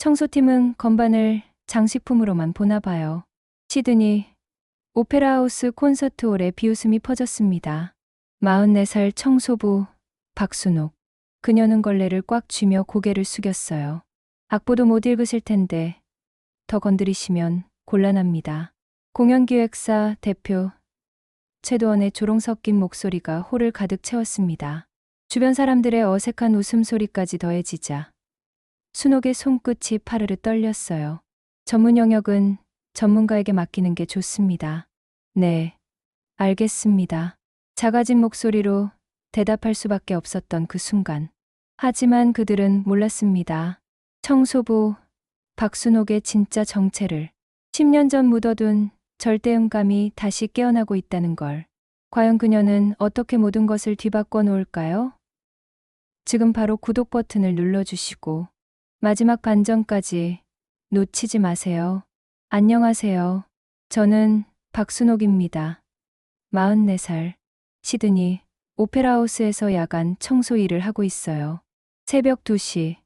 청소팀은 건반을 장식품으로만 보나 봐요. 시드니 오페라하우스 콘서트홀에 비웃음이 퍼졌습니다. 44살 청소부 박순옥. 그녀는 걸레를 꽉 쥐며 고개를 숙였어요. 악보도 못 읽으실 텐데 더 건드리시면 곤란합니다. 공연기획사 대표 최도원의 조롱 섞인 목소리가 홀을 가득 채웠습니다. 주변 사람들의 어색한 웃음소리까지 더해지자 순옥의 손끝이 파르르 떨렸어요. 전문 영역은 전문가에게 맡기는 게 좋습니다. 네, 알겠습니다. 작아진 목소리로 대답할 수밖에 없었던 그 순간. 하지만 그들은 몰랐습니다. 청소부 박순옥의 진짜 정체를. 10년 전 묻어둔 절대음감이 다시 깨어나고 있다는 걸. 과연 그녀는 어떻게 모든 것을 뒤바꿔 놓을까요? 지금 바로 구독 버튼을 눌러주시고 마지막 반전까지 놓치지 마세요. 안녕하세요. 저는 박순옥입니다. 44살. 시드니 오페라하우스에서 야간 청소 일을 하고 있어요. 새벽 2시.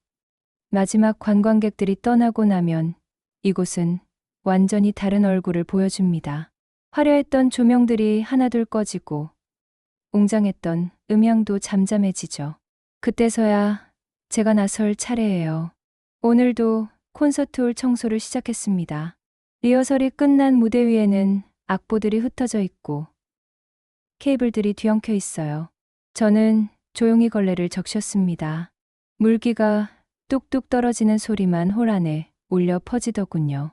마지막 관광객들이 떠나고 나면 이곳은 완전히 다른 얼굴을 보여줍니다. 화려했던 조명들이 하나둘 꺼지고 웅장했던 음향도 잠잠해지죠. 그때서야 제가 나설 차례예요. 오늘도 콘서트홀 청소를 시작했습니다. 리허설이 끝난 무대 위에는 악보들이 흩어져 있고 케이블들이 뒤엉켜 있어요. 저는 조용히 걸레를 적셨습니다. 물기가 뚝뚝 떨어지는 소리만 홀 안에 울려 퍼지더군요.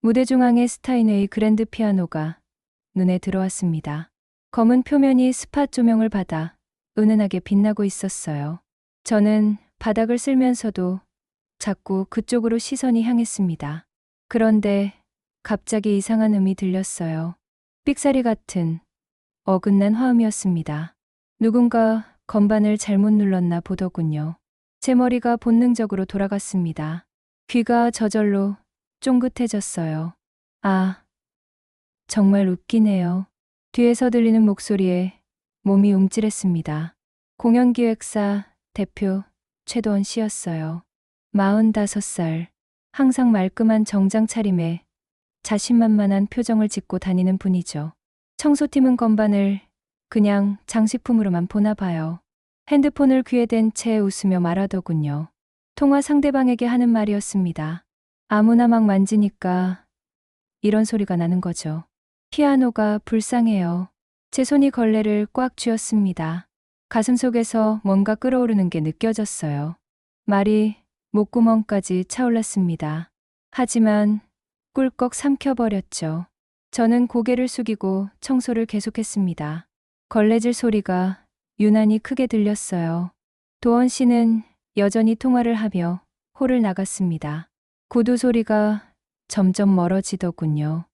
무대 중앙의 스타인웨이 그랜드 피아노가 눈에 들어왔습니다. 검은 표면이 스팟 조명을 받아 은은하게 빛나고 있었어요. 저는 바닥을 쓸면서도 자꾸 그쪽으로 시선이 향했습니다. 그런데 갑자기 이상한 음이 들렸어요. 삑사리 같은 어긋난 화음이었습니다. 누군가 건반을 잘못 눌렀나 보더군요. 제 머리가 본능적으로 돌아갔습니다. 귀가 저절로 쫑긋해졌어요. 아, 정말 웃기네요. 뒤에서 들리는 목소리에 몸이 움찔했습니다. 공연기획사 대표 최도원 씨였어요. 45살. 항상 말끔한 정장 차림에 자신만만한 표정을 짓고 다니는 분이죠. 청소팀은 건반을 그냥 장식품으로만 보나 봐요. 핸드폰을 귀에 댄 채 웃으며 말하더군요. 통화 상대방에게 하는 말이었습니다. 아무나 막 만지니까 이런 소리가 나는 거죠. 피아노가 불쌍해요. 제 손이 걸레를 꽉 쥐었습니다. 가슴속에서 뭔가 끓어오르는 게 느껴졌어요. 말이 목구멍까지 차올랐습니다. 하지만 꿀꺽 삼켜버렸죠. 저는 고개를 숙이고 청소를 계속했습니다. 걸레질 소리가 유난히 크게 들렸어요. 도원 씨는 여전히 통화를 하며 홀을 나갔습니다. 구두 소리가 점점 멀어지더군요.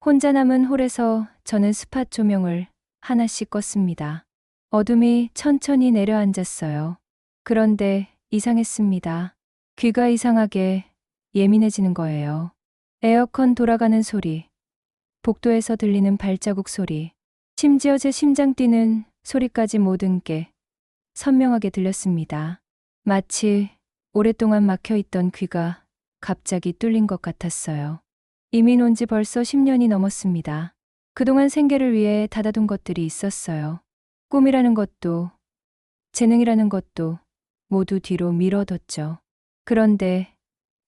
혼자 남은 홀에서 저는 스팟 조명을 하나씩 껐습니다. 어둠이 천천히 내려앉았어요. 그런데 이상했습니다. 귀가 이상하게 예민해지는 거예요. 에어컨 돌아가는 소리, 복도에서 들리는 발자국 소리, 심지어 제 심장 뛰는 소리까지 모든 게 선명하게 들렸습니다. 마치 오랫동안 막혀있던 귀가 갑자기 뚫린 것 같았어요. 이미 논 지 벌써 10년이 넘었습니다. 그동안 생계를 위해 닫아둔 것들이 있었어요. 꿈이라는 것도 재능이라는 것도 모두 뒤로 미뤄뒀죠. 그런데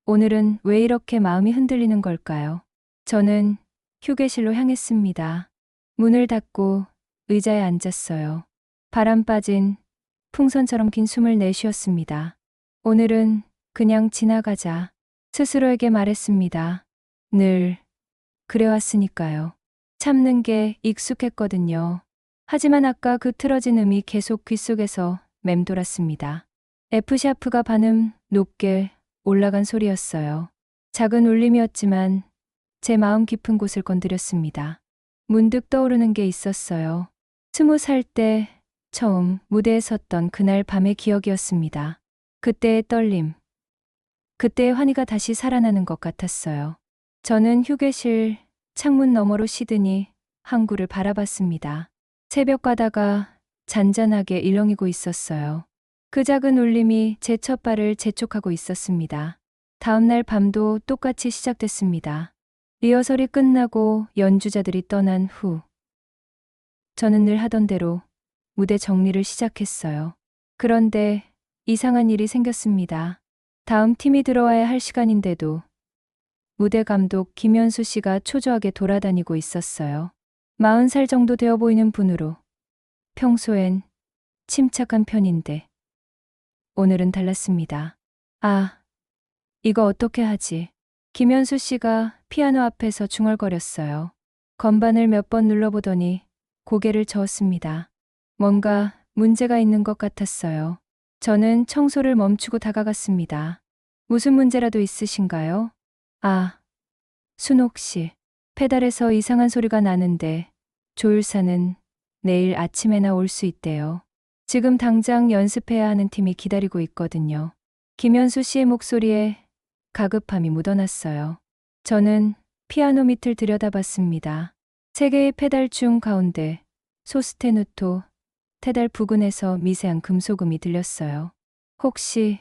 오늘은 왜 이렇게 마음이 흔들리는 걸까요? 저는 휴게실로 향했습니다. 문을 닫고 의자에 앉았어요. 바람 빠진 풍선처럼 긴 숨을 내쉬었습니다. 오늘은 그냥 지나가자. 스스로에게 말했습니다. 늘 그래왔으니까요. 참는 게 익숙했거든요. 하지만 아까 그 틀어진 음이 계속 귓속에서 맴돌았습니다. F샤프가 반음 높게 올라간 소리였어요. 작은 울림이었지만 제 마음 깊은 곳을 건드렸습니다. 문득 떠오르는 게 있었어요. 20살 때 처음 무대에 섰던 그날 밤의 기억이었습니다. 그때의 떨림, 그때의 환희가 다시 살아나는 것 같았어요. 저는 휴게실 창문 너머로 시드니 항구를 바라봤습니다. 새벽 바다가 잔잔하게 일렁이고 있었어요. 그 작은 울림이 제 첫 발을 재촉하고 있었습니다. 다음날 밤도 똑같이 시작됐습니다. 리허설이 끝나고 연주자들이 떠난 후 저는 늘 하던 대로 무대 정리를 시작했어요. 그런데 이상한 일이 생겼습니다. 다음 팀이 들어와야 할 시간인데도 무대 감독 김현수 씨가 초조하게 돌아다니고 있었어요. 40살 정도 되어 보이는 분으로 평소엔 침착한 편인데 오늘은 달랐습니다. 아, 이거 어떻게 하지? 김현수 씨가 피아노 앞에서 중얼거렸어요. 건반을 몇 번 눌러보더니 고개를 저었습니다. 뭔가 문제가 있는 것 같았어요. 저는 청소를 멈추고 다가갔습니다. 무슨 문제라도 있으신가요? 아, 순옥 씨. 페달에서 이상한 소리가 나는데 조율사는 내일 아침에나 올 수 있대요. 지금 당장 연습해야 하는 팀이 기다리고 있거든요. 김현수 씨의 목소리에 가급함이 묻어났어요. 저는 피아노 밑을 들여다봤습니다. 세 개의 페달 중 가운데 소스테누토, 페달 부근에서 미세한 금소금이 들렸어요. 혹시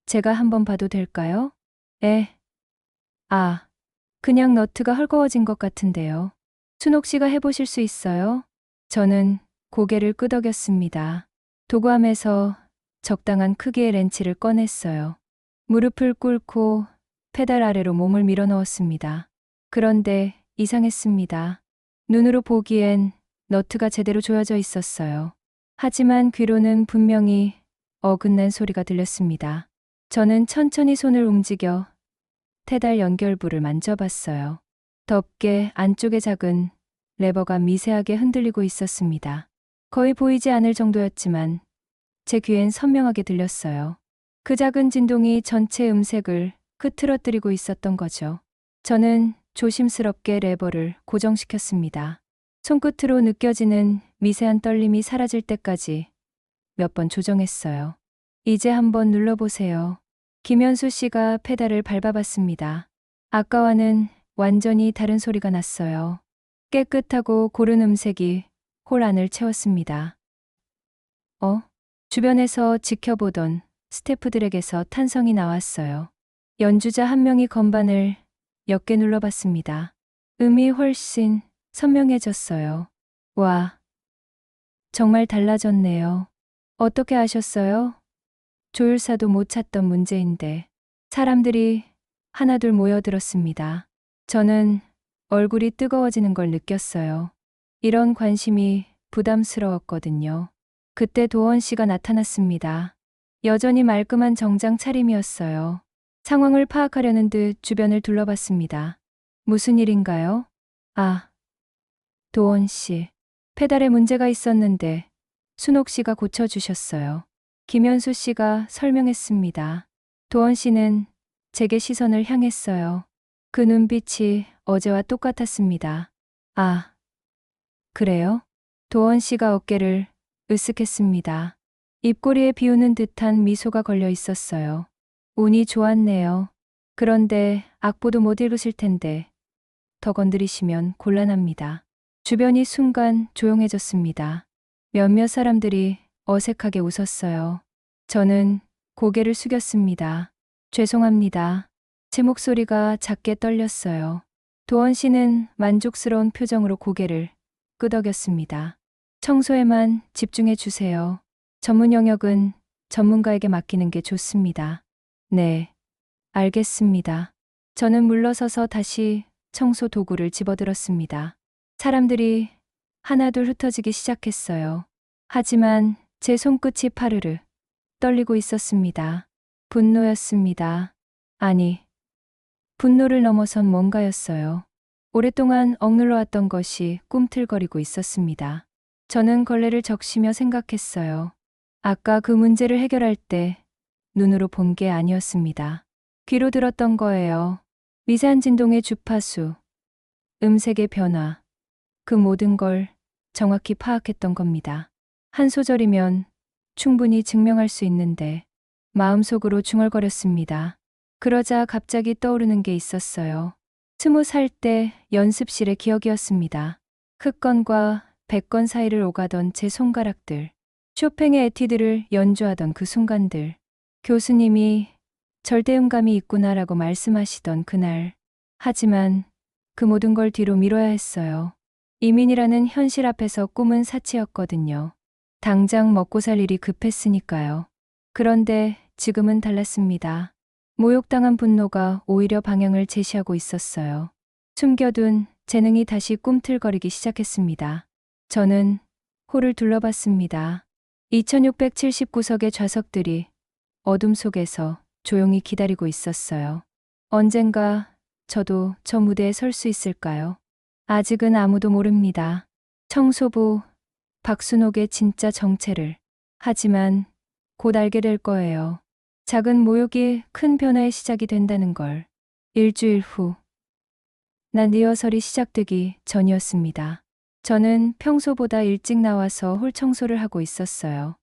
제가 한번 봐도 될까요? 아, 그냥 너트가 헐거워진 것 같은데요. 순옥 씨가 해보실 수 있어요? 저는 고개를 끄덕였습니다. 도구함에서 적당한 크기의 렌치를 꺼냈어요. 무릎을 꿇고 페달 아래로 몸을 밀어 넣었습니다. 그런데 이상했습니다. 눈으로 보기엔 너트가 제대로 조여져 있었어요. 하지만 귀로는 분명히 어긋난 소리가 들렸습니다. 저는 천천히 손을 움직여 페달 연결부를 만져봤어요. 덥게 안쪽에 작은 레버가 미세하게 흔들리고 있었습니다. 거의 보이지 않을 정도였지만 제 귀엔 선명하게 들렸어요. 그 작은 진동이 전체 음색을 흐트러뜨리고 있었던 거죠. 저는 조심스럽게 레버를 고정시켰습니다. 손끝으로 느껴지는 미세한 떨림이 사라질 때까지 몇 번 조정했어요. 이제 한번 눌러보세요. 김현수 씨가 페달을 밟아봤습니다. 아까와는 완전히 다른 소리가 났어요. 깨끗하고 고른 음색이 홀 안을 채웠습니다. 주변에서 지켜보던 스태프들에게서 탄성이 나왔어요. 연주자 한 명이 건반을 몇 개 눌러봤습니다. 음이 훨씬 선명해졌어요. 와, 정말 달라졌네요. 어떻게 아셨어요? 조율사도 못 찾던 문제인데 사람들이 하나둘 모여들었습니다. 저는 얼굴이 뜨거워지는 걸 느꼈어요. 이런 관심이 부담스러웠거든요. 그때 도원 씨가 나타났습니다. 여전히 말끔한 정장 차림이었어요. 상황을 파악하려는 듯 주변을 둘러봤습니다. 무슨 일인가요? 아, 도원 씨. 페달에 문제가 있었는데 순옥 씨가 고쳐주셨어요. 김현수 씨가 설명했습니다. 도원 씨는 제게 시선을 향했어요. 그 눈빛이 어제와 똑같았습니다. 아, 그래요? 도원 씨가 어깨를 으쓱했습니다. 입꼬리에 비우는 듯한 미소가 걸려 있었어요. 운이 좋았네요. 그런데 악보도 못 읽으실 텐데 더 건드리시면 곤란합니다. 주변이 순간 조용해졌습니다. 몇몇 사람들이 어색하게 웃었어요. 저는 고개를 숙였습니다. 죄송합니다. 제 목소리가 작게 떨렸어요. 도원 씨는 만족스러운 표정으로 고개를 끄덕였습니다. 청소에만 집중해 주세요. 전문 영역은 전문가에게 맡기는 게 좋습니다. 네, 알겠습니다. 저는 물러서서 다시 청소 도구를 집어들었습니다. 사람들이 하나둘 흩어지기 시작했어요. 하지만 제 손끝이 파르르 떨리고 있었습니다. 분노였습니다. 아니, 분노를 넘어선 뭔가였어요. 오랫동안 억눌러왔던 것이 꿈틀거리고 있었습니다. 저는 걸레를 적시며 생각했어요. 아까 그 문제를 해결할 때 눈으로 본 게 아니었습니다. 귀로 들었던 거예요. 미세한 진동의 주파수, 음색의 변화, 그 모든 걸 정확히 파악했던 겁니다. 한 소절이면 충분히 증명할 수 있는데 마음속으로 중얼거렸습니다. 그러자 갑자기 떠오르는 게 있었어요. 20살 때 연습실의 기억이었습니다. 흑건과 백건 사이를 오가던 제 손가락들, 쇼팽의 에티드를 연주하던 그 순간들, 교수님이 절대음감이 있구나라고 말씀하시던 그날. 하지만 그 모든 걸 뒤로 미뤄야 했어요. 이민이라는 현실 앞에서 꿈은 사치였거든요. 당장 먹고 살 일이 급했으니까요. 그런데 지금은 달랐습니다. 모욕당한 분노가 오히려 방향을 제시하고 있었어요. 숨겨둔 재능이 다시 꿈틀거리기 시작했습니다. 저는 홀을 둘러봤습니다. 2679석의 좌석들이 어둠 속에서 조용히 기다리고 있었어요. 언젠가 저도 저 무대에 설 수 있을까요? 아직은 아무도 모릅니다. 청소부 박순옥의 진짜 정체를. 하지만 곧 알게 될 거예요. 작은 모욕이 큰 변화의 시작이 된다는 걸. 일주일 후, 난 리허설이 시작되기 전이었습니다. 저는 평소보다 일찍 나와서 홀 청소를 하고 있었어요.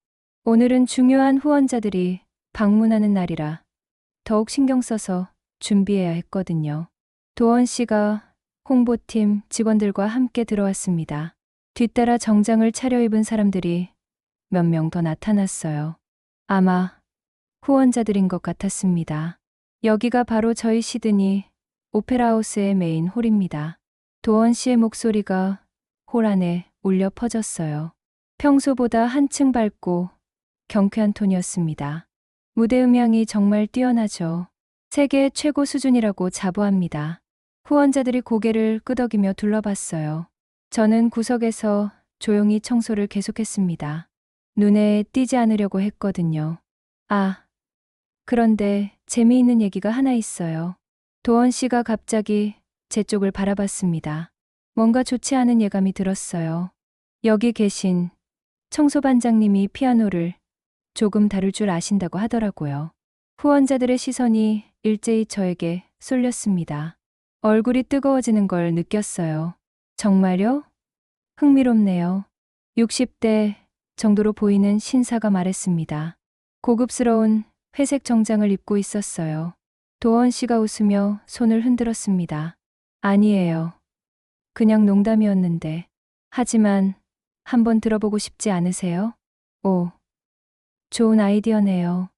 오늘은 중요한 후원자들이 방문하는 날이라 더욱 신경 써서 준비해야 했거든요. 도원 씨가 홍보팀 직원들과 함께 들어왔습니다. 뒤따라 정장을 차려입은 사람들이 몇 명 더 나타났어요. 아마 후원자들인 것 같았습니다. 여기가 바로 저희 시드니 오페라하우스의 메인 홀입니다. 도원 씨의 목소리가 홀 안에 울려 퍼졌어요. 평소보다 한층 밝고 경쾌한 톤이었습니다. 무대 음향이 정말 뛰어나죠. 세계 최고 수준이라고 자부합니다. 후원자들이 고개를 끄덕이며 둘러봤어요. 저는 구석에서 조용히 청소를 계속했습니다. 눈에 띄지 않으려고 했거든요. 아, 그런데 재미있는 얘기가 하나 있어요. 도원 씨가 갑자기 제 쪽을 바라봤습니다. 뭔가 좋지 않은 예감이 들었어요. 여기 계신 청소반장님이 피아노를 조금 다룰 줄 아신다고 하더라고요. 후원자들의 시선이 일제히 저에게 쏠렸습니다. 얼굴이 뜨거워지는 걸 느꼈어요. 정말요? 흥미롭네요. 60대 정도로 보이는 신사가 말했습니다. 고급스러운 회색 정장을 입고 있었어요. 도원 씨가 웃으며 손을 흔들었습니다. 아니에요. 그냥 농담이었는데. 하지만 한번 들어보고 싶지 않으세요? 오, 좋은 아이디어네요.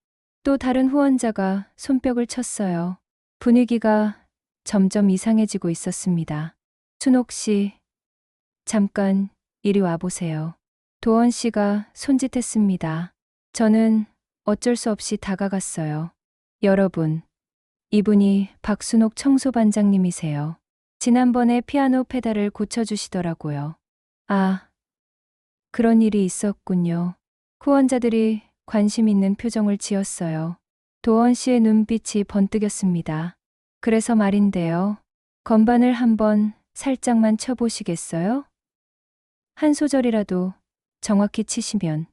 또 다른 후원자가 손뼉을 쳤어요. 분위기가 점점 이상해지고 있었습니다. 순옥 씨, 잠깐 이리 와보세요. 도원 씨가 손짓했습니다. 저는 어쩔 수 없이 다가갔어요. 여러분, 이분이 박순옥 청소반장님이세요. 지난번에 피아노 페달을 고쳐주시더라고요. 아, 그런 일이 있었군요. 후원자들이 관심 있는 표정을 지었어요. 도원 씨의 눈빛이 번뜩였습니다. 그래서 말인데요. 건반을 한번 살짝만 쳐보시겠어요? 한 소절이라도 정확히 치시면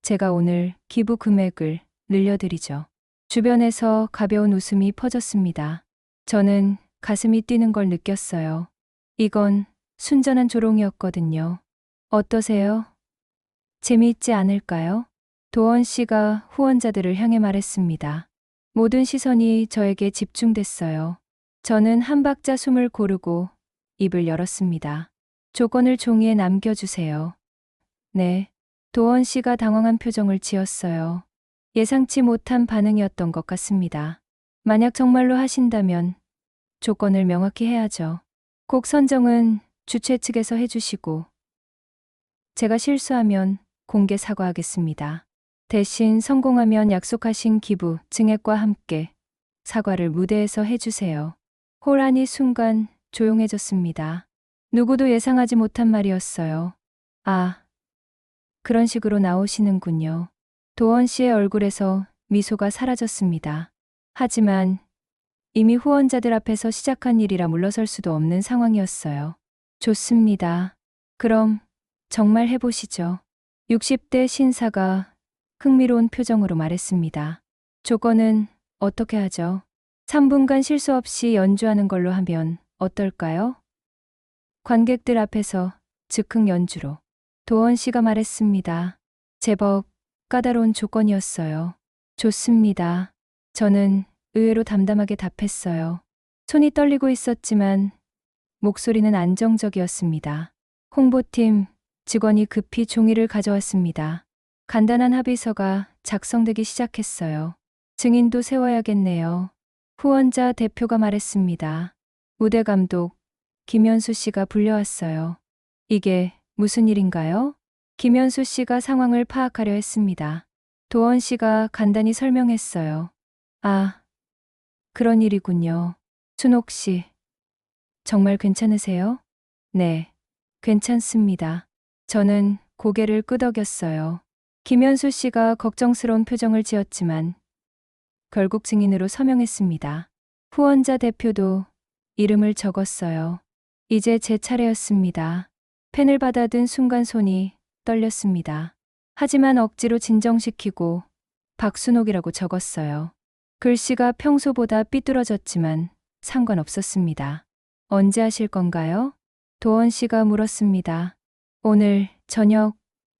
제가 오늘 기부 금액을 늘려드리죠. 주변에서 가벼운 웃음이 퍼졌습니다. 저는 가슴이 뛰는 걸 느꼈어요. 이건 순전한 조롱이었거든요. 어떠세요? 재미있지 않을까요? 도원 씨가 후원자들을 향해 말했습니다. 모든 시선이 저에게 집중됐어요. 저는 한 박자 숨을 고르고 입을 열었습니다. 조건을 종이에 남겨주세요. 네. 도원 씨가 당황한 표정을 지었어요. 예상치 못한 반응이었던 것 같습니다. 만약 정말로 하신다면 조건을 명확히 해야죠. 곡 선정은 주최 측에서 해주시고 제가 실수하면 공개 사과하겠습니다. 대신 성공하면 약속하신 기부 증액과 함께 사과를 무대에서 해주세요. 홀 안이 순간 조용해졌습니다. 누구도 예상하지 못한 말이었어요. 아, 그런 식으로 나오시는군요. 도원 씨의 얼굴에서 미소가 사라졌습니다. 하지만 이미 후원자들 앞에서 시작한 일이라 물러설 수도 없는 상황이었어요. 좋습니다. 그럼 정말 해보시죠. 60대 신사가 흥미로운 표정으로 말했습니다. 조건은 어떻게 하죠? 3분간 실수 없이 연주하는 걸로 하면 어떨까요? 관객들 앞에서 즉흥 연주로. 도원 씨가 말했습니다. 제법 까다로운 조건이었어요. 좋습니다. 저는 의외로 담담하게 답했어요. 손이 떨리고 있었지만 목소리는 안정적이었습니다. 홍보팀 직원이 급히 종이를 가져왔습니다. 간단한 합의서가 작성되기 시작했어요. 증인도 세워야겠네요. 후원자 대표가 말했습니다. 무대 감독 김현수 씨가 불려왔어요. 이게 무슨 일인가요? 김현수 씨가 상황을 파악하려 했습니다. 도원 씨가 간단히 설명했어요. 아, 그런 일이군요. 춘옥 씨, 정말 괜찮으세요? 네, 괜찮습니다. 저는 고개를 끄덕였어요. 김현수 씨가 걱정스러운 표정을 지었지만 결국 증인으로 서명했습니다. 후원자 대표도 이름을 적었어요. 이제 제 차례였습니다. 펜을 받아든 순간 손이 떨렸습니다. 하지만 억지로 진정시키고 박순옥이라고 적었어요. 글씨가 평소보다 삐뚤어졌지만 상관없었습니다. 언제 하실 건가요? 도원 씨가 물었습니다. 오늘 저녁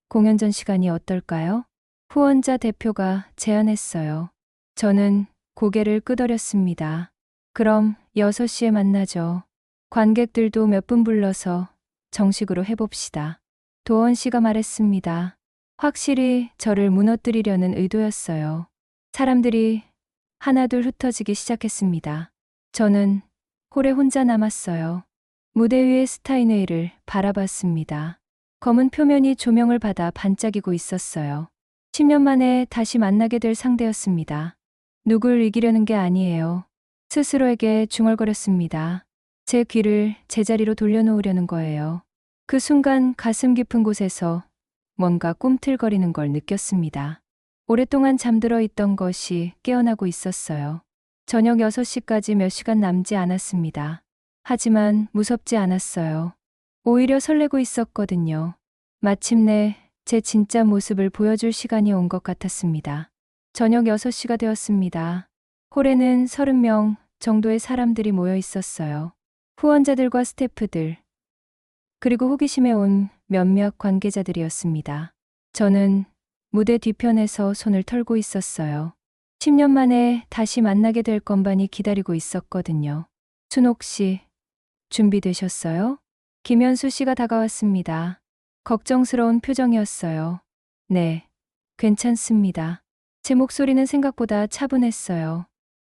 공연 전 시간이 어떨까요? 후원자 대표가 제안했어요. 저는 고개를 끄덕였습니다. 그럼 6시에 만나죠. 관객들도 몇 분 불러서 정식으로 해봅시다. 도원 씨가 말했습니다. 확실히 저를 무너뜨리려는 의도였어요. 사람들이 하나둘 흩어지기 시작했습니다. 저는 홀에 혼자 남았어요. 무대 위의 스타인웨이를 바라봤습니다. 검은 표면이 조명을 받아 반짝이고 있었어요. 10년 만에 다시 만나게 될 상대였습니다. 누굴 이기려는 게 아니에요. 스스로에게 중얼거렸습니다. 제 귀를 제자리로 돌려놓으려는 거예요. 그 순간 가슴 깊은 곳에서 뭔가 꿈틀거리는 걸 느꼈습니다. 오랫동안 잠들어 있던 것이 깨어나고 있었어요. 저녁 6시까지 몇 시간 남지 않았습니다. 하지만 무섭지 않았어요. 오히려 설레고 있었거든요. 마침내 제 진짜 모습을 보여줄 시간이 온 것 같았습니다. 저녁 6시가 되었습니다. 홀에는 30명 정도의 사람들이 모여 있었어요. 후원자들과 스태프들, 그리고 호기심에 온 몇몇 관계자들이었습니다. 저는 무대 뒤편에서 손을 털고 있었어요. 10년 만에 다시 만나게 될 것만이 기다리고 있었거든요. 춘옥 씨, 준비되셨어요? 김현수 씨가 다가왔습니다. 걱정스러운 표정이었어요. 네, 괜찮습니다. 제 목소리는 생각보다 차분했어요.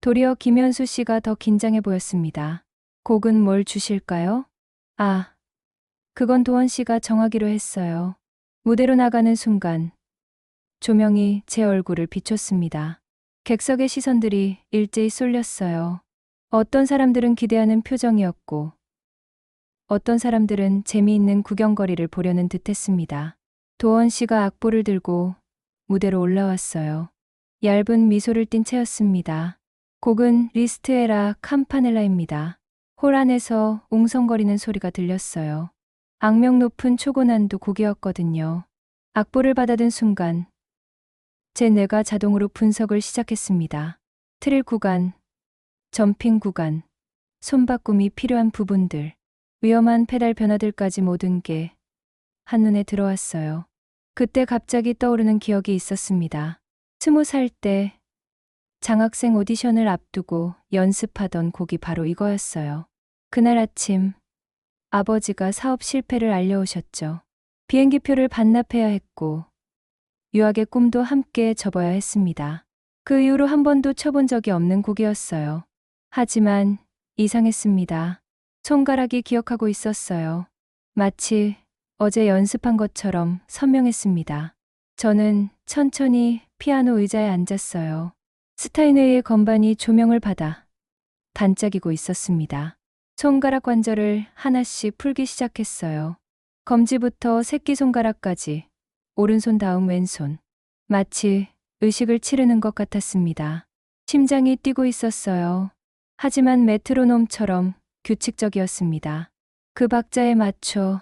도리어 김현수 씨가 더 긴장해 보였습니다. 곡은 뭘 주실까요? 아, 그건 도원 씨가 정하기로 했어요. 무대로 나가는 순간 조명이 제 얼굴을 비췄습니다. 객석의 시선들이 일제히 쏠렸어요. 어떤 사람들은 기대하는 표정이었고 어떤 사람들은 재미있는 구경거리를 보려는 듯했습니다. 도원 씨가 악보를 들고 무대로 올라왔어요. 얇은 미소를 띤 채였습니다. 곡은 리스트에라 캄파넬라입니다. 홀 안에서 웅성거리는 소리가 들렸어요. 악명 높은 초고난도 곡이었거든요. 악보를 받아든 순간 제 뇌가 자동으로 분석을 시작했습니다. 트릴 구간, 점핑 구간, 손바꿈이 필요한 부분들, 위험한 페달 변화들까지 모든 게 한눈에 들어왔어요. 그때 갑자기 떠오르는 기억이 있었습니다. 20살 때 장학생 오디션을 앞두고 연습하던 곡이 바로 이거였어요. 그날 아침 아버지가 사업 실패를 알려오셨죠. 비행기표를 반납해야 했고 유학의 꿈도 함께 접어야 했습니다. 그 이후로 한 번도 쳐본 적이 없는 곡이었어요. 하지만 이상했습니다. 손가락이 기억하고 있었어요. 마치 어제 연습한 것처럼 선명했습니다. 저는 천천히 피아노 의자에 앉았어요. 스타인웨이의 건반이 조명을 받아 반짝이고 있었습니다. 손가락 관절을 하나씩 풀기 시작했어요. 검지부터 새끼손가락까지, 오른손 다음 왼손. 마치 의식을 치르는 것 같았습니다. 심장이 뛰고 있었어요. 하지만 메트로놈처럼 규칙적이었습니다. 그 박자에 맞춰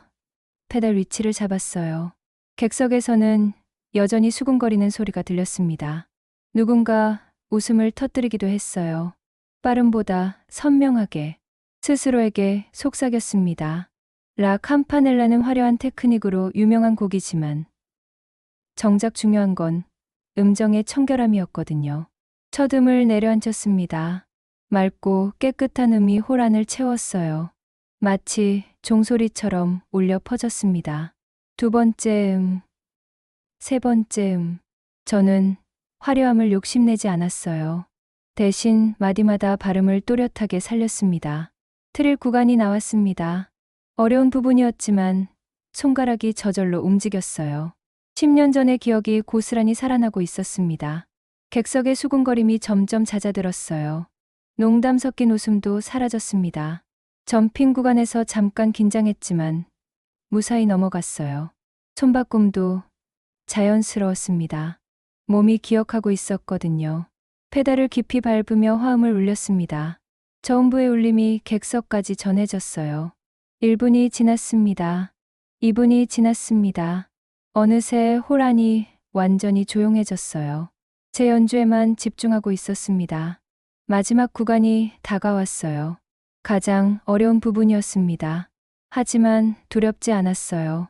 페달 위치를 잡았어요. 객석에서는 여전히 수근거리는 소리가 들렸습니다. 누군가 웃음을 터뜨리기도 했어요. 빠름보다 선명하게 스스로에게 속삭였습니다. 라 캄파넬라는 화려한 테크닉으로 유명한 곡이지만 정작 중요한 건 음정의 청결함이었거든요. 첫 음을 내려앉혔습니다. 맑고 깨끗한 음이 홀 안을 채웠어요. 마치 종소리처럼 울려 퍼졌습니다. 두 번째 세 번째 저는 화려함을 욕심내지 않았어요. 대신 마디마다 발음을 또렷하게 살렸습니다. 트릴 구간이 나왔습니다. 어려운 부분이었지만 손가락이 저절로 움직였어요. 10년 전의 기억이 고스란히 살아나고 있었습니다. 객석의 수군거림이 점점 잦아들었어요. 농담 섞인 웃음도 사라졌습니다. 점핑 구간에서 잠깐 긴장했지만 무사히 넘어갔어요. 손바꿈도 자연스러웠습니다. 몸이 기억하고 있었거든요. 페달을 깊이 밟으며 화음을 울렸습니다. 저음부의 울림이 객석까지 전해졌어요. 1분이 지났습니다. 2분이 지났습니다. 어느새 홀 안이 완전히 조용해졌어요. 제 연주에만 집중하고 있었습니다. 마지막 구간이 다가왔어요. 가장 어려운 부분이었습니다. 하지만 두렵지 않았어요.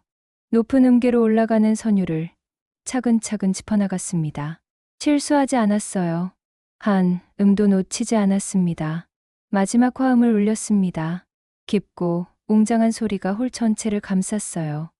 높은 음계로 올라가는 선율을 차근차근 짚어나갔습니다. 실수하지 않았어요. 한 음도 놓치지 않았습니다. 마지막 화음을 울렸습니다. 깊고 웅장한 소리가 홀 전체를 감쌌어요.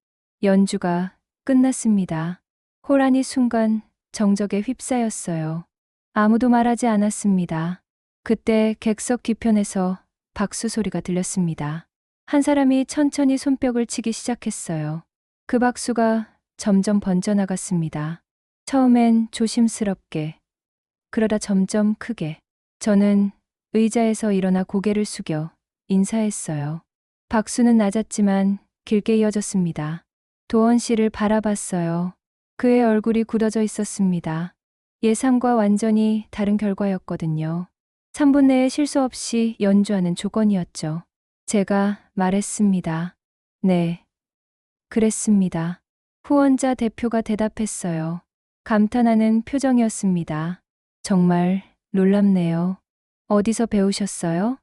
연주가 끝났습니다. 홀 안이 순간 정적에 휩싸였어요. 아무도 말하지 않았습니다. 그때 객석 뒤편에서 박수 소리가 들렸습니다. 한 사람이 천천히 손뼉을 치기 시작했어요. 그 박수가 점점 번져나갔습니다. 처음엔 조심스럽게, 그러다 점점 크게. 저는 의자에서 일어나 고개를 숙여 인사했어요. 박수는 낮았지만 길게 이어졌습니다. 도원 씨를 바라봤어요. 그의 얼굴이 굳어져 있었습니다. 예상과 완전히 다른 결과였거든요. 3분 내에 실수 없이 연주하는 조건이었죠. 제가 말했습니다. 네, 그랬습니다. 후원자 대표가 대답했어요. 감탄하는 표정이었습니다. 정말 놀랍네요. 어디서 배우셨어요?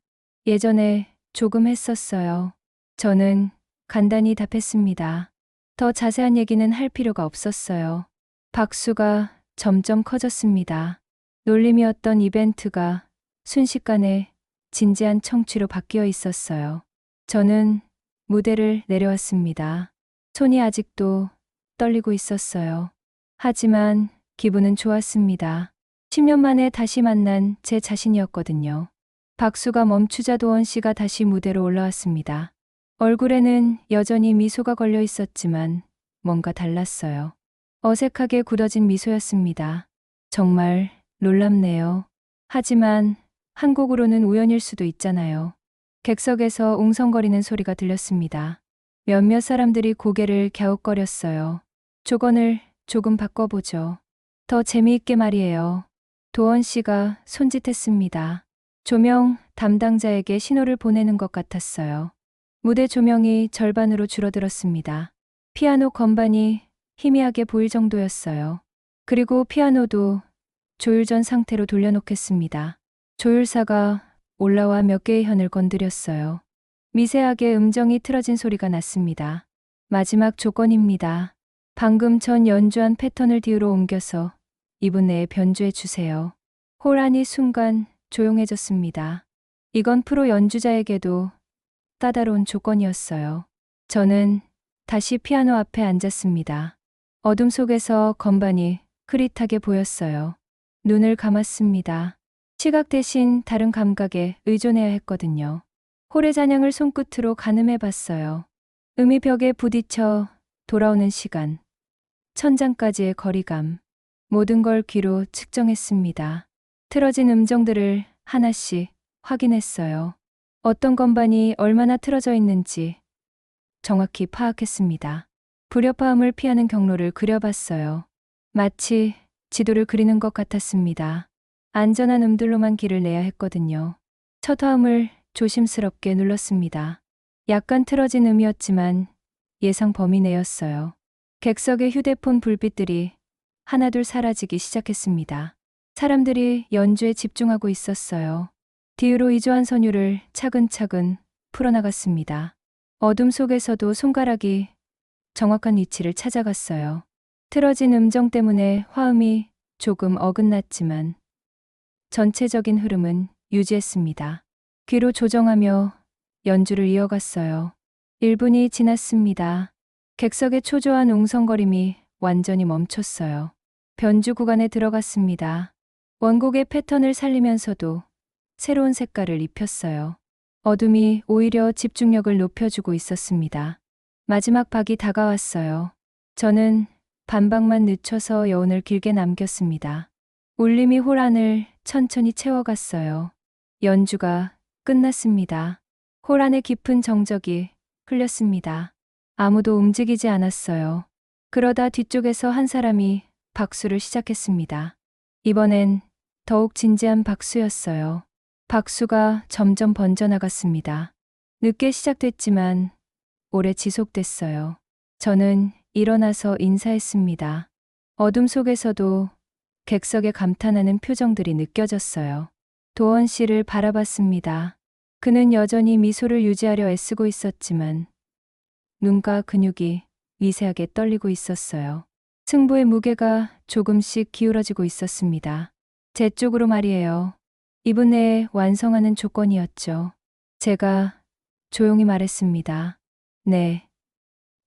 예전에 조금 했었어요. 저는 간단히 답했습니다. 더 자세한 얘기는 할 필요가 없었어요. 박수가 점점 커졌습니다. 놀림이었던 이벤트가 순식간에 진지한 청취로 바뀌어 있었어요. 저는 무대를 내려왔습니다. 손이 아직도 떨리고 있었어요. 하지만 기분은 좋았습니다. 10년 만에 다시 만난 제 자신이었거든요. 박수가 멈추자 도원 씨가 다시 무대로 올라왔습니다. 얼굴에는 여전히 미소가 걸려 있었지만 뭔가 달랐어요. 어색하게 굳어진 미소였습니다. 정말 놀랍네요. 하지만 한 곡으로는 우연일 수도 있잖아요. 객석에서 웅성거리는 소리가 들렸습니다. 몇몇 사람들이 고개를 갸웃거렸어요. 조건을 조금 바꿔보죠. 더 재미있게 말이에요. 도원 씨가 손짓했습니다. 조명 담당자에게 신호를 보내는 것 같았어요. 무대 조명이 절반으로 줄어들었습니다. 피아노 건반이 희미하게 보일 정도였어요. 그리고 피아노도 조율 전 상태로 돌려놓겠습니다. 조율사가 올라와 몇 개의 현을 건드렸어요. 미세하게 음정이 틀어진 소리가 났습니다. 마지막 조건입니다. 방금 전 연주한 패턴을 뒤로 옮겨서 2분 내에 변주해 주세요. 홀 안이 순간 조용해졌습니다. 이건 프로 연주자에게도 까다로운 조건이었어요. 저는 다시 피아노 앞에 앉았습니다. 어둠 속에서 건반이 흐릿하게 보였어요. 눈을 감았습니다. 시각 대신 다른 감각에 의존해야 했거든요. 홀의 잔향을 손끝으로 가늠해 봤어요. 음이 벽에 부딪혀 돌아오는 시간, 천장까지의 거리감, 모든 걸 귀로 측정했습니다. 틀어진 음정들을 하나씩 확인했어요. 어떤 건반이 얼마나 틀어져 있는지 정확히 파악했습니다. 불협화음을 피하는 경로를 그려봤어요. 마치 지도를 그리는 것 같았습니다. 안전한 음들로만 길을 내야 했거든요. 첫 화음을 조심스럽게 눌렀습니다. 약간 틀어진 음이었지만 예상 범위 내였어요. 객석의 휴대폰 불빛들이 하나둘 사라지기 시작했습니다. 사람들이 연주에 집중하고 있었어요. 뒤로 이조한 선율을 차근차근 풀어나갔습니다. 어둠 속에서도 손가락이 정확한 위치를 찾아갔어요. 틀어진 음정 때문에 화음이 조금 어긋났지만 전체적인 흐름은 유지했습니다. 귀로 조정하며 연주를 이어갔어요. 1분이 지났습니다. 객석의 초조한 웅성거림이 완전히 멈췄어요. 변주 구간에 들어갔습니다. 원곡의 패턴을 살리면서도 새로운 색깔을 입혔어요. 어둠이 오히려 집중력을 높여주고 있었습니다. 마지막 박이 다가왔어요. 저는 반박만 늦춰서 여운을 길게 남겼습니다. 울림이 홀 안을 천천히 채워갔어요. 연주가 끝났습니다. 홀 안에 깊은 정적이 흘렸습니다. 아무도 움직이지 않았어요. 그러다 뒤쪽에서 한 사람이 박수를 시작했습니다. 이번엔 더욱 진지한 박수였어요. 박수가 점점 번져나갔습니다. 늦게 시작됐지만 오래 지속됐어요. 저는 일어나서 인사했습니다. 어둠 속에서도 객석에 감탄하는 표정들이 느껴졌어요. 도원 씨를 바라봤습니다. 그는 여전히 미소를 유지하려 애쓰고 있었지만 눈과 근육이 미세하게 떨리고 있었어요. 승부의 무게가 조금씩 기울어지고 있었습니다. 제 쪽으로 말이에요. 2분 내에 완성하는 조건이었죠. 제가 조용히 말했습니다. 네,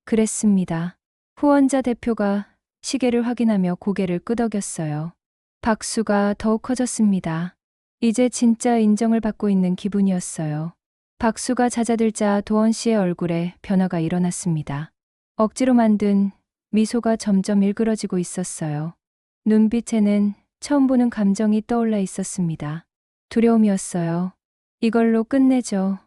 그랬습니다. 후원자 대표가 시계를 확인하며 고개를 끄덕였어요. 박수가 더욱 커졌습니다. 이제 진짜 인정을 받고 있는 기분이었어요. 박수가 잦아들자 도원 씨의 얼굴에 변화가 일어났습니다. 억지로 만든 미소가 점점 일그러지고 있었어요. 눈빛에는 처음 보는 감정이 떠올라 있었습니다. 두려움이었어요. 이걸로 끝내죠.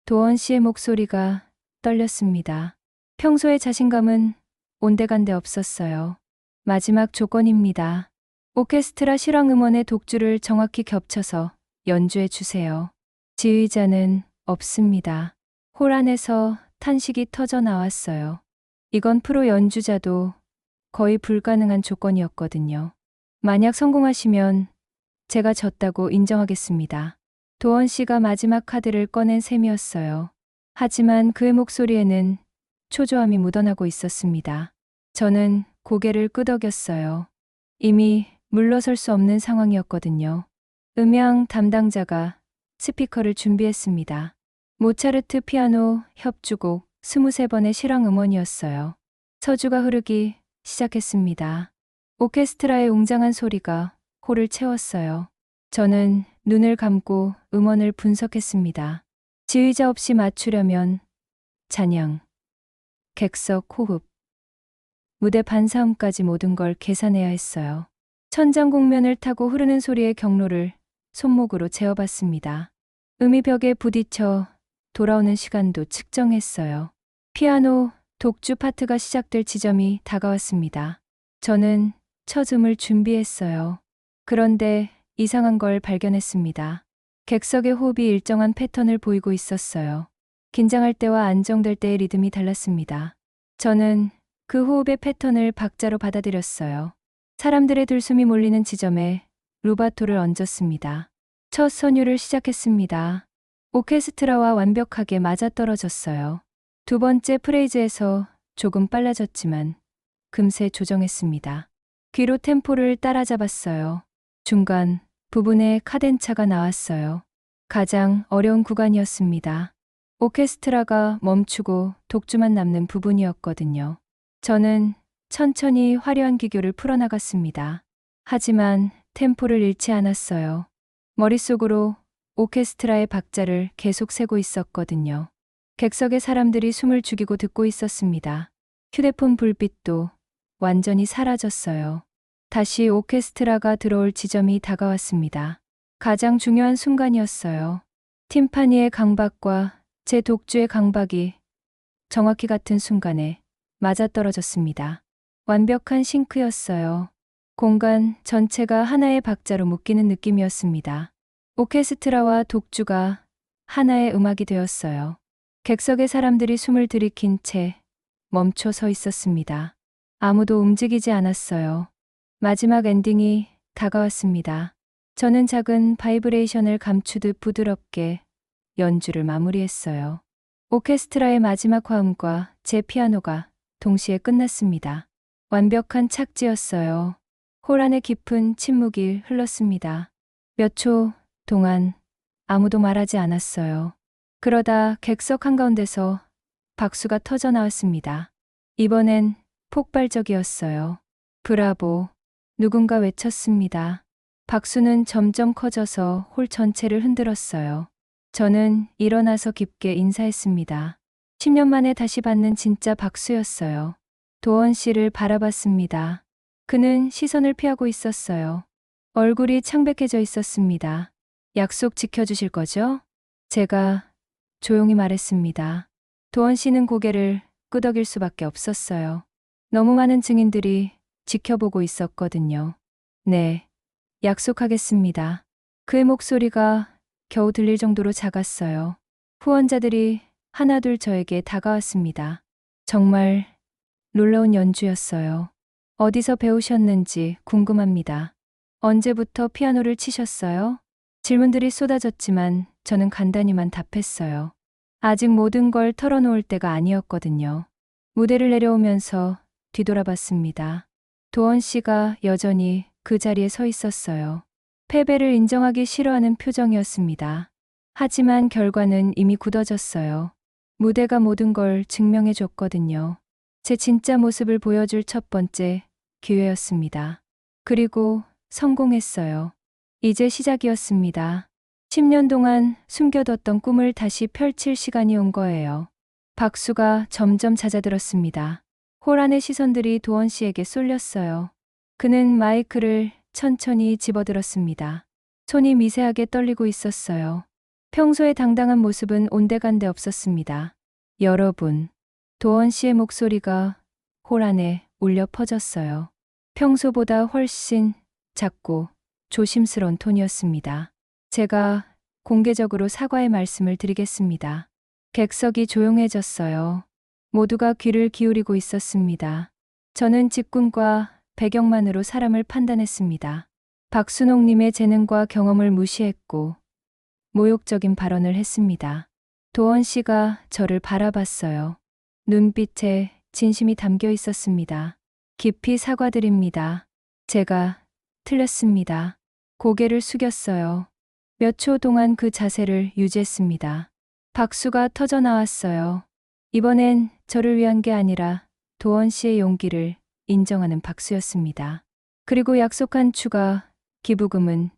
도원 씨의 목소리가 떨렸습니다. 평소의 자신감은 온데간데 없었어요. 마지막 조건입니다. 오케스트라 실황 음원의 독주를 정확히 겹쳐서 연주해 주세요. 지휘자는 없습니다. 홀 안에서 탄식이 터져 나왔어요. 이건 프로 연주자도 거의 불가능한 조건이었거든요. 만약 성공하시면 제가 졌다고 인정하겠습니다. 도원 씨가 마지막 카드를 꺼낸 셈이었어요. 하지만 그의 목소리에는 초조함이 묻어나고 있었습니다. 저는 고개를 끄덕였어요. 이미 물러설 수 없는 상황이었거든요. 음향 담당자가 스피커를 준비했습니다. 모차르트 피아노 협주곡 23번의 실황 음원이었어요. 서주가 흐르기 시작했습니다. 오케스트라의 웅장한 소리가 홀을 채웠어요. 저는 눈을 감고 음원을 분석했습니다. 지휘자 없이 맞추려면 잔향, 객석 호흡, 무대 반사음까지 모든 걸 계산해야 했어요. 천장 곡면을 타고 흐르는 소리의 경로를 손목으로 재어봤습니다. 음이 벽에 부딪혀 돌아오는 시간도 측정했어요. 피아노 독주 파트가 시작될 지점이 다가왔습니다. 저는 첫 음을 준비했어요. 그런데 이상한 걸 발견했습니다. 객석의 호흡이 일정한 패턴을 보이고 있었어요. 긴장할 때와 안정될 때의 리듬이 달랐습니다. 저는 그 호흡의 패턴을 박자로 받아들였어요. 사람들의 들숨이 몰리는 지점에 루바토를 얹었습니다. 첫 선율을 시작했습니다. 오케스트라와 완벽하게 맞아떨어졌어요. 두 번째 프레이즈에서 조금 빨라졌지만 금세 조정했습니다. 귀로 템포를 따라잡았어요. 중간 부분에 카덴차가 나왔어요. 가장 어려운 구간이었습니다. 오케스트라가 멈추고 독주만 남는 부분이었거든요. 저는 천천히 화려한 기교를 풀어나갔습니다. 하지만 템포를 잃지 않았어요. 머릿속으로 오케스트라의 박자를 계속 세고 있었거든요. 객석의 사람들이 숨을 죽이고 듣고 있었습니다. 휴대폰 불빛도 완전히 사라졌어요. 다시 오케스트라가 들어올 지점이 다가왔습니다. 가장 중요한 순간이었어요. 팀파니의 강박과 제 독주의 강박이 정확히 같은 순간에 맞아떨어졌습니다. 완벽한 싱크였어요. 공간 전체가 하나의 박자로 묶이는 느낌이었습니다. 오케스트라와 독주가 하나의 음악이 되었어요. 객석의 사람들이 숨을 들이킨 채 멈춰 서 있었습니다. 아무도 움직이지 않았어요. 마지막 엔딩이 다가왔습니다. 저는 작은 바이브레이션을 감추듯 부드럽게 연주를 마무리했어요. 오케스트라의 마지막 화음과 제 피아노가 동시에 끝났습니다. 완벽한 착지였어요. 홀 안에 깊은 침묵이 흘렀습니다. 몇 초 동안 아무도 말하지 않았어요. 그러다 객석 한가운데서 박수가 터져 나왔습니다. 이번엔 폭발적이었어요. 브라보. 누군가 외쳤습니다. 박수는 점점 커져서 홀 전체를 흔들었어요. 저는 일어나서 깊게 인사했습니다. 10년 만에 다시 받는 진짜 박수였어요. 도원 씨를 바라봤습니다. 그는 시선을 피하고 있었어요. 얼굴이 창백해져 있었습니다. 약속 지켜주실 거죠? 제가 조용히 말했습니다. 도원 씨는 고개를 끄덕일 수밖에 없었어요. 너무 많은 증인들이 지켜보고 있었거든요. 네, 약속하겠습니다. 그의 목소리가 겨우 들릴 정도로 작았어요. 후원자들이 하나둘 저에게 다가왔습니다. 정말 놀라운 연주였어요. 어디서 배우셨는지 궁금합니다. 언제부터 피아노를 치셨어요? 질문들이 쏟아졌지만 저는 간단히만 답했어요. 아직 모든 걸 털어놓을 때가 아니었거든요. 무대를 내려오면서 뒤돌아봤습니다. 도원 씨가 여전히 그 자리에 서 있었어요. 패배를 인정하기 싫어하는 표정이었습니다. 하지만 결과는 이미 굳어졌어요. 무대가 모든 걸 증명해 줬거든요. 제 진짜 모습을 보여줄 첫 번째 기회였습니다. 그리고 성공했어요. 이제 시작이었습니다. 10년 동안 숨겨뒀던 꿈을 다시 펼칠 시간이 온 거예요. 박수가 점점 잦아들었습니다. 홀 안의 시선들이 도원 씨에게 쏠렸어요. 그는 마이크를 천천히 집어들었습니다. 손이 미세하게 떨리고 있었어요. 평소의 당당한 모습은 온데간데 없었습니다. 여러분, 도원 씨의 목소리가 홀 안에 울려 퍼졌어요. 평소보다 훨씬 작고 조심스러운 톤이었습니다. 제가 공개적으로 사과의 말씀을 드리겠습니다. 객석이 조용해졌어요. 모두가 귀를 기울이고 있었습니다. 저는 직군과 배경만으로 사람을 판단했습니다. 박순옥님의 재능과 경험을 무시했고 모욕적인 발언을 했습니다. 도원 씨가 저를 바라봤어요. 눈빛에 진심이 담겨 있었습니다. 깊이 사과드립니다. 제가 틀렸습니다. 고개를 숙였어요. 몇 초 동안 그 자세를 유지했습니다. 박수가 터져 나왔어요. 이번엔 저를 위한 게 아니라 도원 씨의 용기를 인정하는 박수였습니다. 그리고 약속한 추가 기부금은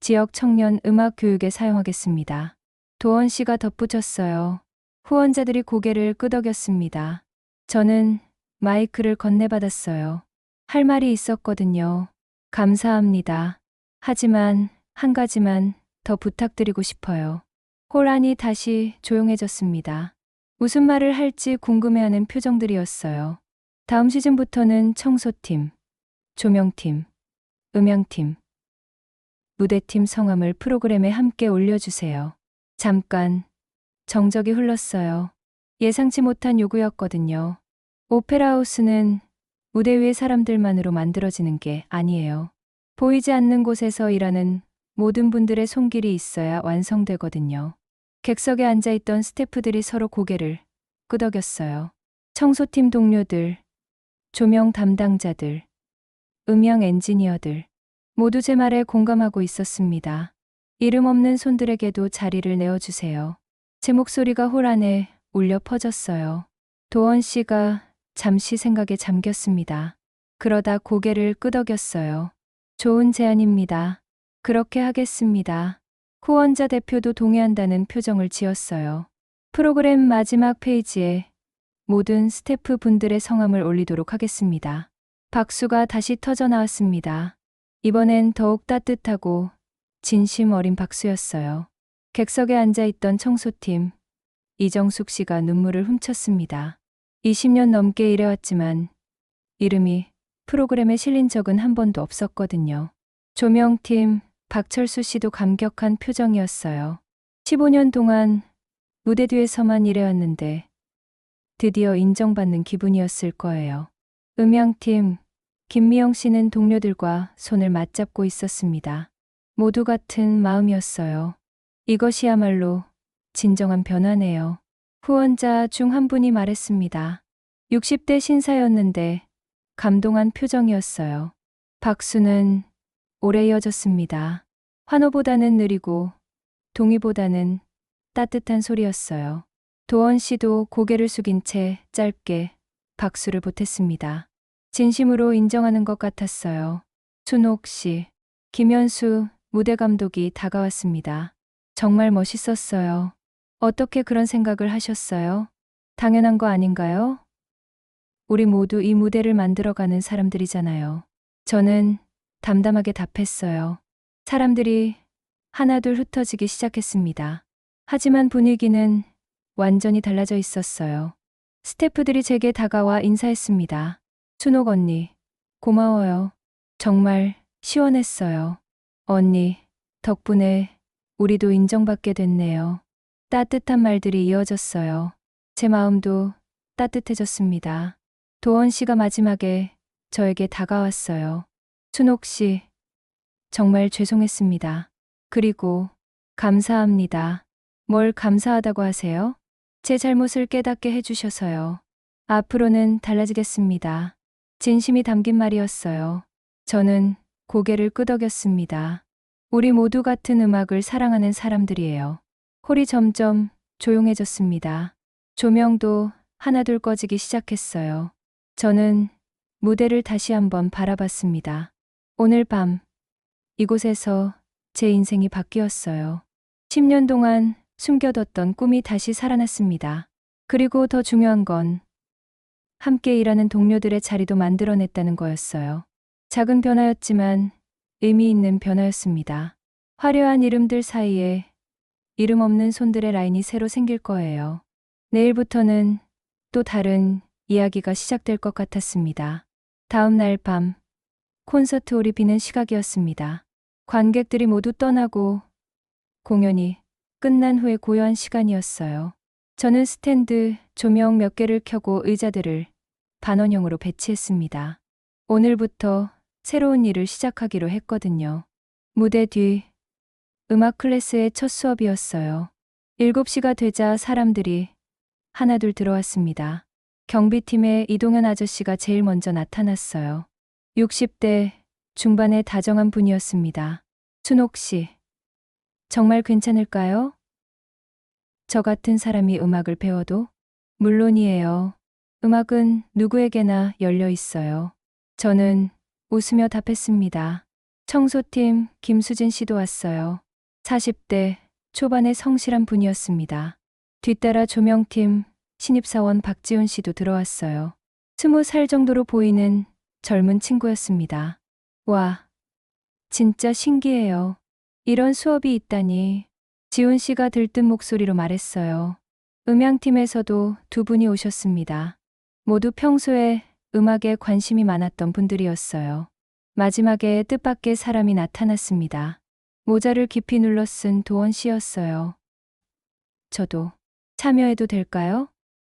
지역 청년 음악 교육에 사용하겠습니다. 도원 씨가 덧붙였어요. 후원자들이 고개를 끄덕였습니다. 저는 마이크를 건네받았어요. 할 말이 있었거든요. 감사합니다. 하지만 한 가지만 더 부탁드리고 싶어요. 홀 안이 다시 조용해졌습니다. 무슨 말을 할지 궁금해하는 표정들이었어요. 다음 시즌부터는 청소팀, 조명팀, 음향팀, 무대팀 성함을 프로그램에 함께 올려주세요. 잠깐 정적이 흘렀어요. 예상치 못한 요구였거든요. 오페라하우스는 무대 위의 사람들만으로 만들어지는 게 아니에요. 보이지 않는 곳에서 일하는 모든 분들의 손길이 있어야 완성되거든요. 객석에 앉아있던 스태프들이 서로 고개를 끄덕였어요. 청소팀 동료들, 조명 담당자들, 음향 엔지니어들, 모두 제 말에 공감하고 있었습니다. 이름 없는 손들에게도 자리를 내어주세요. 제 목소리가 홀 안에 울려 퍼졌어요. 도원 씨가 잠시 생각에 잠겼습니다. 그러다 고개를 끄덕였어요. 좋은 제안입니다. 그렇게 하겠습니다. 후원자 대표도 동의한다는 표정을 지었어요. 프로그램 마지막 페이지에 모든 스태프 분들의 성함을 올리도록 하겠습니다. 박수가 다시 터져 나왔습니다. 이번엔 더욱 따뜻하고 진심 어린 박수였어요. 객석에 앉아있던 청소팀, 이정숙 씨가 눈물을 훔쳤습니다. 20년 넘게 일해왔지만 이름이 프로그램에 실린 적은 한 번도 없었거든요. 조명팀, 박철수 씨도 감격한 표정이었어요. 15년 동안 무대 뒤에서만 일해왔는데 드디어 인정받는 기분이었을 거예요. 음향팀, 김미영 씨는 동료들과 손을 맞잡고 있었습니다. 모두 같은 마음이었어요. 이것이야말로 진정한 변화네요. 후원자 중 한 분이 말했습니다. 60대 신사였는데 감동한 표정이었어요. 박수는 오래 이어졌습니다. 환호보다는 느리고 동의보다는 따뜻한 소리였어요. 도원 씨도 고개를 숙인 채 짧게 박수를 보탰습니다. 진심으로 인정하는 것 같았어요. 준옥 씨, 김현수 무대 감독이 다가왔습니다. 정말 멋있었어요. 어떻게 그런 생각을 하셨어요? 당연한 거 아닌가요? 우리 모두 이 무대를 만들어가는 사람들이잖아요. 저는 담담하게 답했어요. 사람들이 하나둘 흩어지기 시작했습니다. 하지만 분위기는 완전히 달라져 있었어요. 스태프들이 제게 다가와 인사했습니다. 준옥 언니, 고마워요. 정말 시원했어요. 언니, 덕분에 우리도 인정받게 됐네요. 따뜻한 말들이 이어졌어요. 제 마음도 따뜻해졌습니다. 도원 씨가 마지막에 저에게 다가왔어요. 준옥 씨, 정말 죄송했습니다. 그리고 감사합니다. 뭘 감사하다고 하세요? 제 잘못을 깨닫게 해주셔서요. 앞으로는 달라지겠습니다. 진심이 담긴 말이었어요. 저는 고개를 끄덕였습니다. 우리 모두 같은 음악을 사랑하는 사람들이에요. 홀이 점점 조용해졌습니다. 조명도 하나둘 꺼지기 시작했어요. 저는 무대를 다시 한번 바라봤습니다. 오늘 밤 이곳에서 제 인생이 바뀌었어요. 10년 동안 숨겨뒀던 꿈이 다시 살아났습니다. 그리고 더 중요한 건 함께 일하는 동료들의 자리도 만들어냈다는 거였어요. 작은 변화였지만 의미 있는 변화였습니다. 화려한 이름들 사이에 이름 없는 손들의 라인이 새로 생길 거예요. 내일부터는 또 다른 이야기가 시작될 것 같았습니다. 다음 날 밤, 콘서트 홀이 비는 시각이었습니다. 관객들이 모두 떠나고 공연이 끝난 후에 고요한 시간이었어요. 저는 스탠드 조명 몇 개를 켜고 의자들을 반원형으로 배치했습니다. 오늘부터 새로운 일을 시작하기로 했거든요. 무대 뒤 음악 클래스의 첫 수업이었어요. 7시가 되자 사람들이 하나둘 들어왔습니다. 경비팀의 이동현 아저씨가 제일 먼저 나타났어요. 60대 중반의 다정한 분이었습니다. 준옥 씨, 정말 괜찮을까요? 저 같은 사람이 음악을 배워도? 물론이에요. 음악은 누구에게나 열려 있어요. 저는 웃으며 답했습니다. 청소팀 김수진 씨도 왔어요. 40대 초반의 성실한 분이었습니다. 뒤따라 조명팀 신입사원 박지훈 씨도 들어왔어요. 20살 정도로 보이는 젊은 친구였습니다. 와, 진짜 신기해요. 이런 수업이 있다니. 지훈 씨가 들뜬 목소리로 말했어요. 음향팀에서도 두 분이 오셨습니다. 모두 평소에 음악에 관심이 많았던 분들이었어요. 마지막에 뜻밖의 사람이 나타났습니다. 모자를 깊이 눌러 쓴 도원 씨였어요. 저도 참여해도 될까요?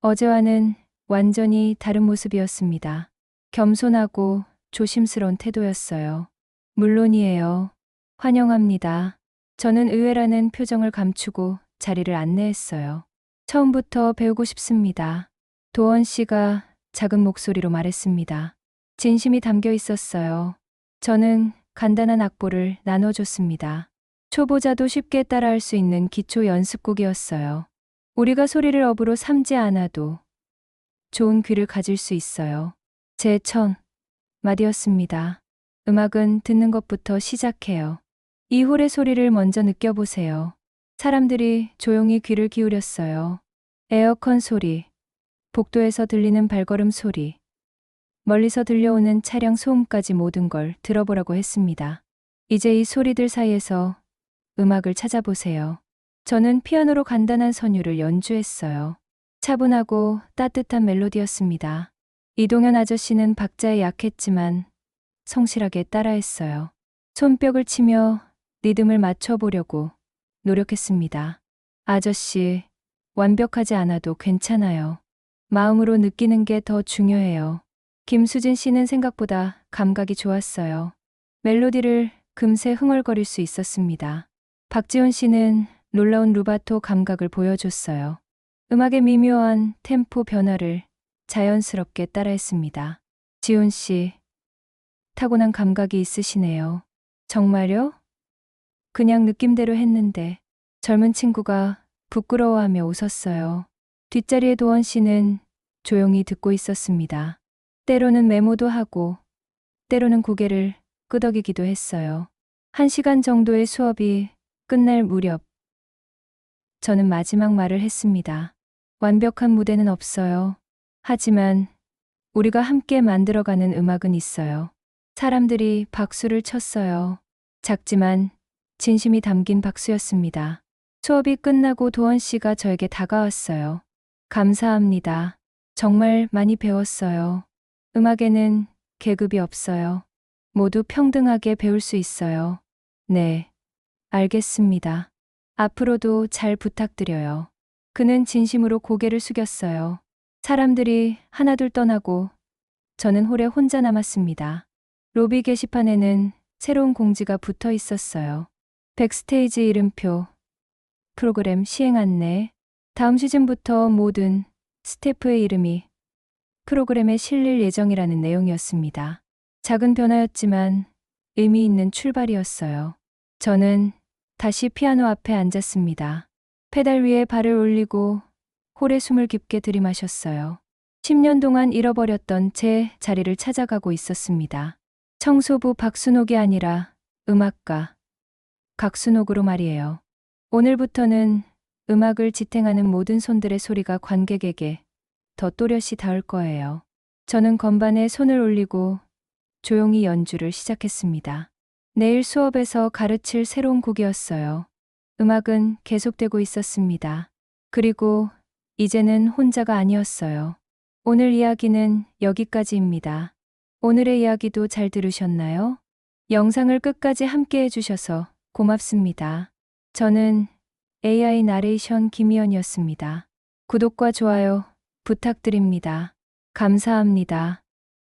어제와는 완전히 다른 모습이었습니다. 겸손하고 조심스러운 태도였어요. 물론이에요. 환영합니다. 저는 의외라는 표정을 감추고 자리를 안내했어요. 처음부터 배우고 싶습니다. 도원 씨가 작은 목소리로 말했습니다. 진심이 담겨 있었어요. 저는 간단한 악보를 나눠줬습니다. 초보자도 쉽게 따라할 수 있는 기초 연습곡이었어요. 우리가 소리를 업으로 삼지 않아도 좋은 귀를 가질 수 있어요. 제 첫 마디였습니다. 음악은 듣는 것부터 시작해요. 이 홀의 소리를 먼저 느껴보세요. 사람들이 조용히 귀를 기울였어요. 에어컨 소리, 복도에서 들리는 발걸음 소리, 멀리서 들려오는 차량 소음까지 모든 걸 들어보라고 했습니다. 이제 이 소리들 사이에서 음악을 찾아보세요. 저는 피아노로 간단한 선율을 연주했어요. 차분하고 따뜻한 멜로디였습니다. 이동현 아저씨는 박자에 약했지만 성실하게 따라했어요. 손뼉을 치며 리듬을 맞춰보려고 노력했습니다. 아저씨, 완벽하지 않아도 괜찮아요. 마음으로 느끼는 게 더 중요해요. 김수진 씨는 생각보다 감각이 좋았어요. 멜로디를 금세 흥얼거릴 수 있었습니다. 박지훈 씨는 놀라운 루바토 감각을 보여줬어요. 음악의 미묘한 템포 변화를 자연스럽게 따라했습니다. 지훈 씨, 타고난 감각이 있으시네요. 정말요? 그냥 느낌대로 했는데. 젊은 친구가 부끄러워하며 웃었어요. 뒷자리의 도원 씨는 조용히 듣고 있었습니다. 때로는 메모도 하고, 때로는 고개를 끄덕이기도 했어요. 1시간 정도의 수업이 끝날 무렵 저는 마지막 말을 했습니다. 완벽한 무대는 없어요. 하지만 우리가 함께 만들어가는 음악은 있어요. 사람들이 박수를 쳤어요. 작지만 진심이 담긴 박수였습니다. 수업이 끝나고 도원 씨가 저에게 다가왔어요. 감사합니다. 정말 많이 배웠어요. 음악에는 계급이 없어요. 모두 평등하게 배울 수 있어요. 네, 알겠습니다. 앞으로도 잘 부탁드려요. 그는 진심으로 고개를 숙였어요. 사람들이 하나둘 떠나고 저는 홀에 혼자 남았습니다. 로비 게시판에는 새로운 공지가 붙어 있었어요. 백스테이지 이름표, 프로그램 시행 안내, 다음 시즌부터 모든 스태프의 이름이 프로그램에 실릴 예정이라는 내용이었습니다. 작은 변화였지만 의미 있는 출발이었어요. 저는 다시 피아노 앞에 앉았습니다. 페달 위에 발을 올리고 홀에 숨을 깊게 들이마셨어요. 10년 동안 잃어버렸던 제 자리를 찾아가고 있었습니다. 청소부 박순옥이 아니라 음악가 각순옥으로 말이에요. 오늘부터는 음악을 지탱하는 모든 손들의 소리가 관객에게 더 또렷이 닿을 거예요. 저는 건반에 손을 올리고 조용히 연주를 시작했습니다. 내일 수업에서 가르칠 새로운 곡이었어요. 음악은 계속되고 있었습니다. 그리고 이제는 혼자가 아니었어요. 오늘 이야기는 여기까지입니다. 오늘의 이야기도 잘 들으셨나요? 영상을 끝까지 함께 해주셔서 고맙습니다. 저는 AI 나레이션 김희연이었습니다. 구독과 좋아요 부탁드립니다. 감사합니다.